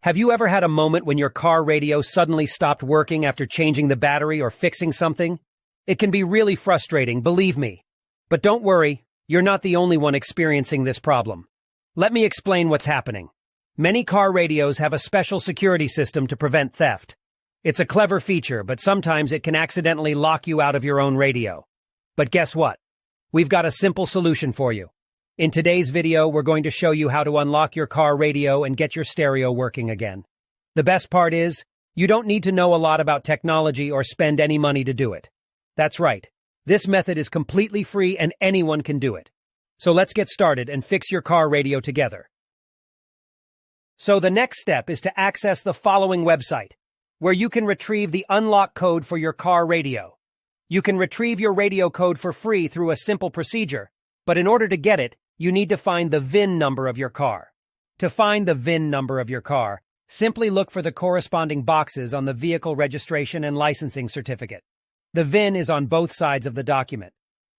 Have you ever had a moment when your car radio suddenly stopped working after changing the battery or fixing something? It can be really frustrating, believe me. But don't worry, you're not the only one experiencing this problem. Let me explain what's happening. Many car radios have a special security system to prevent theft. It's a clever feature, but sometimes it can accidentally lock you out of your own radio. But guess what? We've got a simple solution for you. In today's video, we're going to show you how to unlock your car radio and get your stereo working again. The best part is, you don't need to know a lot about technology or spend any money to do it. That's right. This method is completely free and anyone can do it. So let's get started and fix your car radio together. So the next step is to access the following website, where you can retrieve the unlock code for your car radio. You can retrieve your radio code for free through a simple procedure, but in order to get it, you need to find the VIN number of your car. To find the VIN number of your car, simply look for the corresponding boxes on the vehicle registration and licensing certificate. The VIN is on both sides of the document.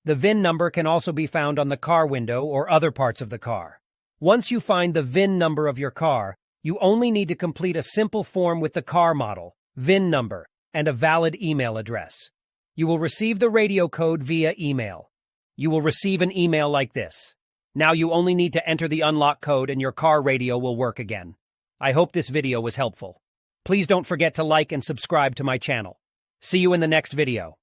The VIN number can also be found on the car window or other parts of the car. Once you find the VIN number of your car, you only need to complete a simple form with the car model, VIN number, and a valid email address. You will receive the radio code via email. You will receive an email like this. Now you only need to enter the unlock code and your car radio will work again. I hope this video was helpful. Please don't forget to like and subscribe to my channel. See you in the next video.